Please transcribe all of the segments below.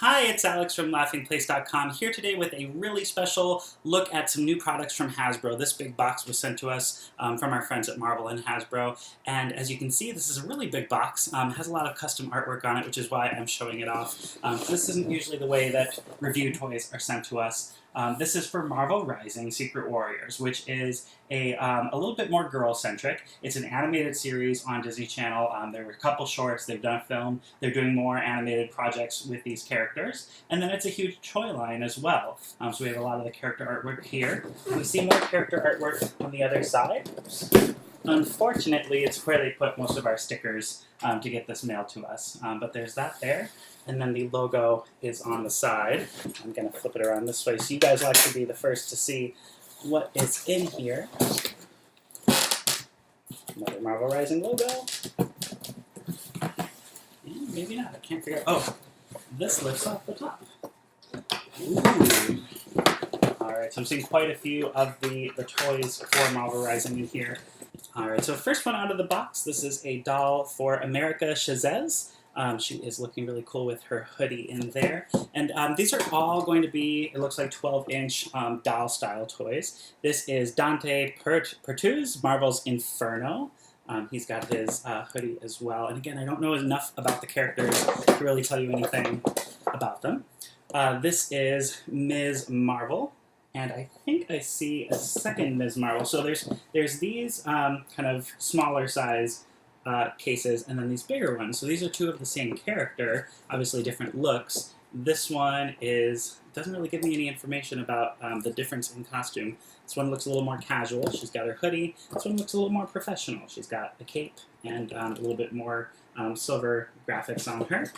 Hi, it's Alex from laughingplace.com here today with a really special look at some new products from Hasbro. This big box was sent to us from our friends at Marvel and Hasbro, and as you can see, this is a really big box. It has a lot of custom artwork on it, which is why I'm showing it off. This isn't usually the way that review toys are sent to us. This is for Marvel Rising Secret Warriors, which is a little bit more girl-centric. It's an animated series on Disney Channel. There were a couple shorts, they've done a film, they're doing more animated projects with these characters, and then it's a huge toy line as well. So we have a lot of the character artwork here. We see more character artwork on the other side. Unfortunately, it's where they put most of our stickers to get this mailed to us. But there's that there. And then the logo is on the side. I'm going to flip it around this way so you guys will actually be the first to see what is in here. Another Marvel Rising logo. And maybe not, I can't figure out. Oh, this lifts off the top. Ooh. Alright, so I'm seeing quite a few of the toys for Marvel Rising in here. Alright, so first one out of the box, this is a doll for America Chavez. She is looking really cool with her hoodie in there. And these are all going to be, it looks like 12-inch doll-style toys. This is Dante Pertuz, Marvel's Inferno. He's got his hoodie as well. And again, I don't know enough about the characters to really tell you anything about them. This is Ms. Marvel. And I think I see a second Ms. Marvel. So there's these kind of smaller size cases, and then these bigger ones. So these are two of the same character, obviously different looks. This one doesn't really give me any information about the difference in costume. This one looks a little more casual. She's got her hoodie. This one looks a little more professional. She's got a cape and a little bit more silver graphics on her.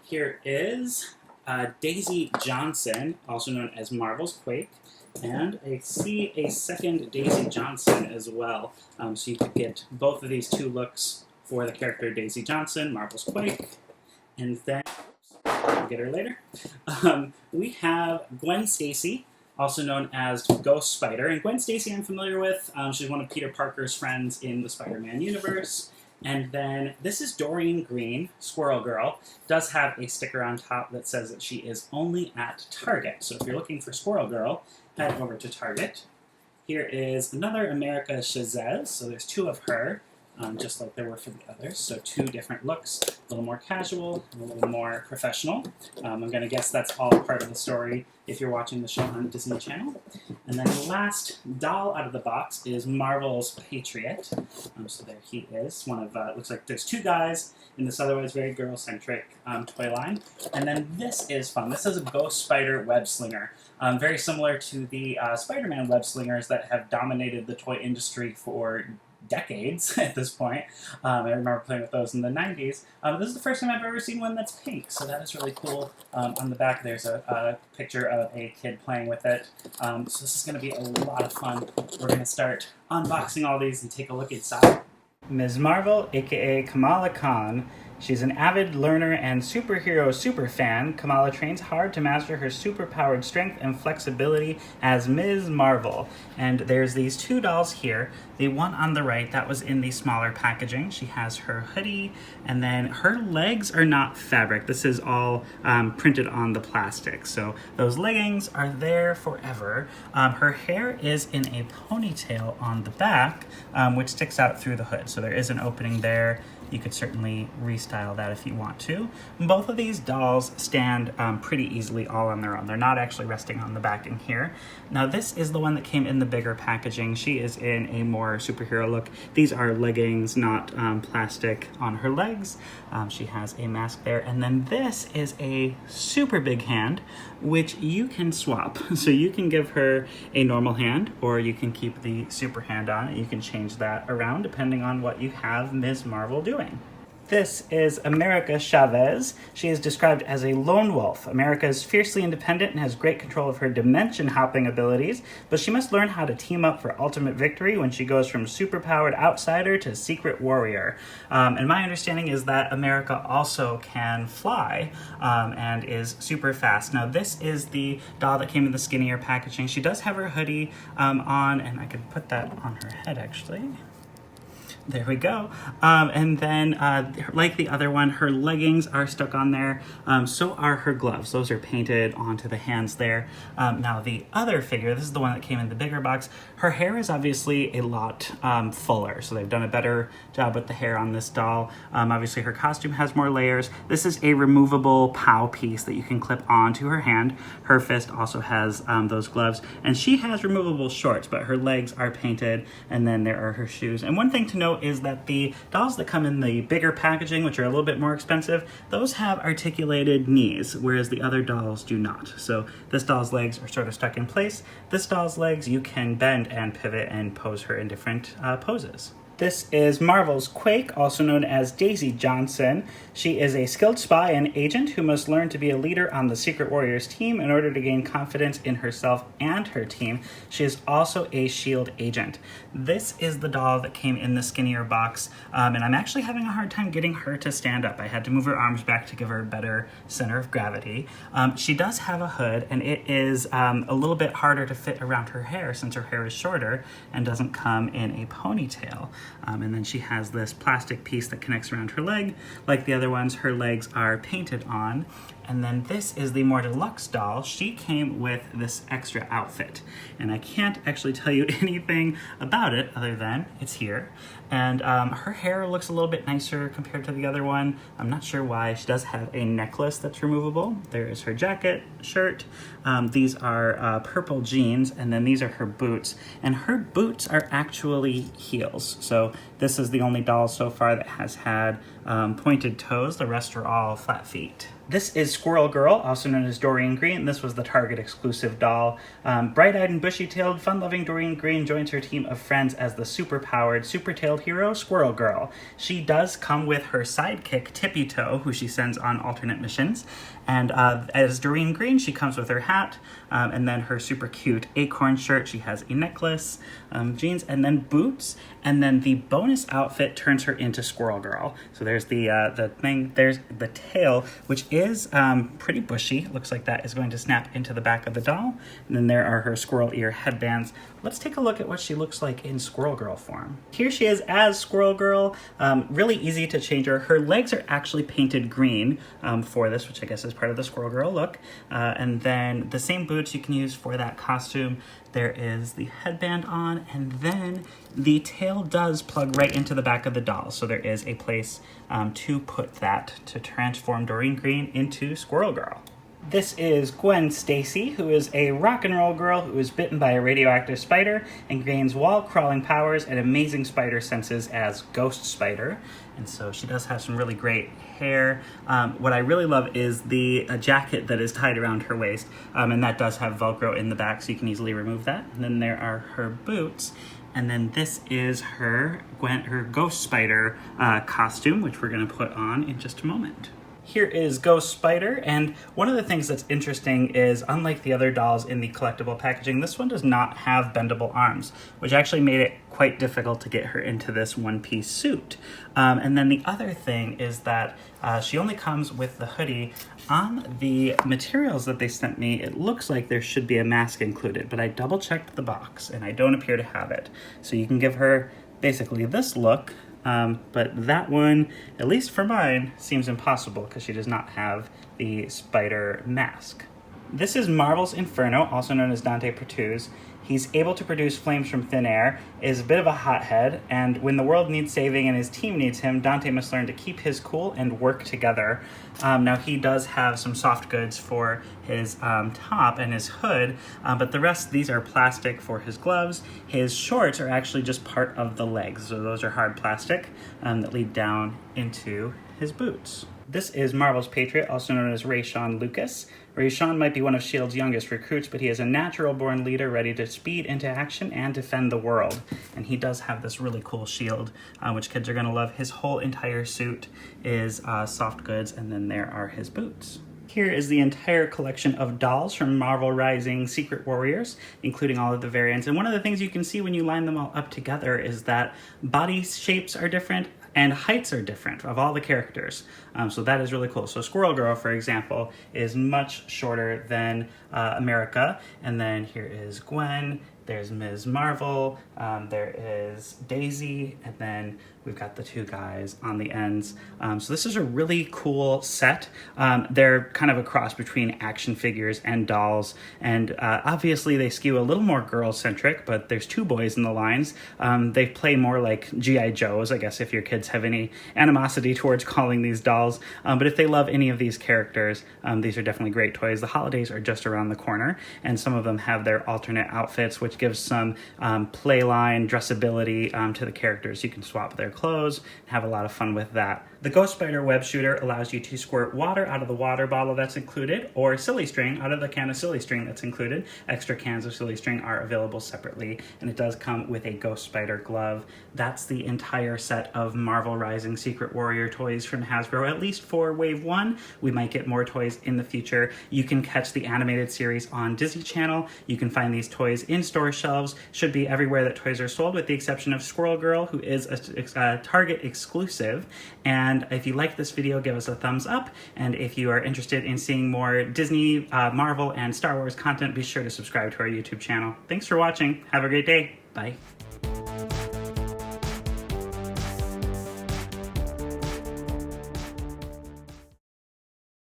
Here is Daisy Johnson, also known as Marvel's Quake. And I see a second Daisy Johnson as well. So you could get both of these two looks for the character Daisy Johnson, Marvel's Quake. And then, I'll get her later. We have Gwen Stacy, also known as Ghost-Spider. And Gwen Stacy I'm familiar with. She's one of Peter Parker's friends in the Spider-Man universe. And then this is Doreen Green, Squirrel Girl. Does have a sticker on top that says that she is only at Target. So if you're looking for Squirrel Girl, head over to Target. Here is another America Chavez. So there's two of her, just like there were for the others. So two different looks, a little more casual, and a little more professional. I'm going to guess that's all part of the story if you're watching the show on Disney Channel. And then the last doll out of the box is Marvel's Patriot. So there he is. One of, looks like there's two guys in this otherwise very girl-centric toy line. And then this is fun. This is a Ghost-Spider Web Slinger. Very similar to the Spider-Man web slingers that have dominated the toy industry for decades at this point. I remember playing with those in the 90s. This is the first time I've ever seen one that's pink, so that is really cool. On the back there's a picture of a kid playing with it. So this is going to be a lot of fun. We're going to start unboxing all these and take a look inside. Ms. Marvel, aka Kamala Khan. She's an avid learner and superhero superfan. Kamala trains hard to master her superpowered strength and flexibility as Ms. Marvel. And there's these two dolls here. The one on the right, that was in the smaller packaging. She has her hoodie, and then her legs are not fabric. This is all printed on the plastic. So those leggings are there forever. Her hair is in a ponytail on the back, which sticks out through the hood. So there is an opening there. You could certainly restyle that if you want to. Both of these dolls stand pretty easily all on their own. They're not actually resting on the backing here. Now this is the one that came in the bigger packaging. She is in a more superhero look. These are leggings, not plastic on her legs. She has a mask there. And then this is a super big hand, which you can swap. So you can give her a normal hand, or you can keep the super hand on. You can change that around depending on what you have Ms. Marvel doing. This is America Chavez. She is described as a lone wolf. America is fiercely independent and has great control of her dimension-hopping abilities, but she must learn how to team up for ultimate victory when she goes from superpowered outsider to secret warrior. And my understanding is that America also can fly and is super fast. Now this is the doll that came in the skinnier packaging. She does have her hoodie on, and I could put that on her head actually. There we go. And then, like the other one, her leggings are stuck on there. So are her gloves. Those are painted onto the hands there. Now, the other figure, this is the one that came in the bigger box. Her hair is obviously a lot fuller, so they've done a better job with the hair on this doll. Obviously, her costume has more layers. This is a removable POW piece that you can clip onto her hand. Her fist also has those gloves, and she has removable shorts, but her legs are painted, and then there are her shoes. And one thing to note is that the dolls that come in the bigger packaging, which are a little bit more expensive, those have articulated knees, whereas the other dolls do not. So this doll's legs are sort of stuck in place. This doll's legs, you can bend and pivot and pose her in different poses. This is Marvel's Quake, also known as Daisy Johnson. She is a skilled spy and agent who must learn to be a leader on the Secret Warriors team in order to gain confidence in herself and her team. She is also a SHIELD agent. This is the doll that came in the skinnier box, and I'm actually having a hard time getting her to stand up. I had to move her arms back to give her a better center of gravity. She does have a hood, and it is a little bit harder to fit around her hair since her hair is shorter and doesn't come in a ponytail. And then she has this plastic piece that connects around her leg. Like the other ones, her legs are painted on. And then this is the more deluxe doll. She came with this extra outfit. And I can't actually tell you anything about it other than it's here. And her hair looks a little bit nicer compared to the other one. I'm not sure why. She does have a necklace that's removable. There is her jacket, shirt. These are purple jeans, and then these are her boots. And her boots are actually heels. So this is the only doll so far that has had pointed toes. The rest are all flat feet. This is Squirrel Girl, also known as Doreen Green. This was the Target exclusive doll. Bright-eyed and bushy-tailed, fun-loving Doreen Green joins her team of friends as the super-powered, super-tailed hero, Squirrel Girl. She does come with her sidekick, Tippy Toe, who she sends on alternate missions. And as Doreen Green, she comes with her hat, and then her super cute acorn shirt. She has a necklace, jeans, and then boots. And then the bonus outfit turns her into Squirrel Girl. So there's the thing, there's the tail, which is pretty bushy. Looks like that is going to snap into the back of the doll. And then there are her squirrel ear headbands. Let's take a look at what she looks like in Squirrel Girl form. Here she is as Squirrel Girl. Really easy to change her. Her legs are actually painted green for this, which I guess is part of the Squirrel Girl look. And then the same boots you can use for that costume. There is the headband on, and then the tail does plug right into the back of the doll. So there is a place to put that to transform Doreen Green into Squirrel Girl. This is Gwen Stacy, who is a rock and roll girl who is bitten by a radioactive spider and gains wall-crawling powers and amazing spider senses as Ghost-Spider. And so she does have some really great hair. What I really love is the jacket that is tied around her waist, and that does have Velcro in the back, so you can easily remove that. And then there are her boots. And then this is her Ghost-Spider costume, which we're going to put on in just a moment. Here is Ghost-Spider, and one of the things that's interesting is, unlike the other dolls in the collectible packaging, this one does not have bendable arms, which actually made it quite difficult to get her into this one-piece suit. And then the other thing is that she only comes with the hoodie. On the materials that they sent me, it looks like there should be a mask included, but I double-checked the box, and I don't appear to have it. So you can give her basically this look, but that one, at least for mine, seems impossible because she does not have the spider mask. This is Marvel's Inferno, also known as Dante Pertuse. He's able to produce flames from thin air, is a bit of a hothead, and when the world needs saving and his team needs him, Dante must learn to keep his cool and work together. Now, he does have some soft goods for his top and his hood, but the rest, these are plastic for his gloves. His shorts are actually just part of the legs, so those are hard plastic that lead down into his boots. This is Marvel's Patriot, also known as Rayshawn Lucas. Rayshawn might be one of S.H.I.E.L.D.'s youngest recruits, but he is a natural-born leader ready to speed into action and defend the world. And he does have this really cool shield, which kids are going to love. His whole entire suit is soft goods, and then there are his boots. Here is the entire collection of dolls from Marvel Rising Secret Warriors, including all of the variants. And one of the things you can see when you line them all up together is that body shapes are different, and heights are different of all the characters. So that is really cool. So Squirrel Girl, for example, is much shorter than America. And then here is Gwen, there's Ms. Marvel, there is Daisy, and then we've got the two guys on the ends. So this is a really cool set. They're kind of a cross between action figures and dolls, and obviously they skew a little more girl-centric, but there's two boys in the lines. They play more like G.I. Joes, I guess, if your kids have any animosity towards calling these dolls. But if they love any of these characters, these are definitely great toys. The holidays are just around the corner, and some of them have their alternate outfits, which gives some play line dressability to the characters. You can swap their clothes and have a lot of fun with that. The Ghost-Spider Web Shooter allows you to squirt water out of the water bottle that's included, or silly string out of the can of silly string that's included. Extra cans of silly string are available separately, and it does come with a Ghost Spider glove. That's the entire set of Marvel Rising Secret Warrior toys from Hasbro, at least for Wave 1. We might get more toys in the future. You can catch the animated series on Disney Channel. You can find these toys in store shelves. Should be everywhere that toys are sold, with the exception of Squirrel Girl, who is a Target exclusive. And if you liked this video, give us a thumbs up. And if you are interested in seeing more Disney, Marvel, and Star Wars content, be sure to subscribe to our YouTube channel. Thanks for watching. Have a great day. Bye.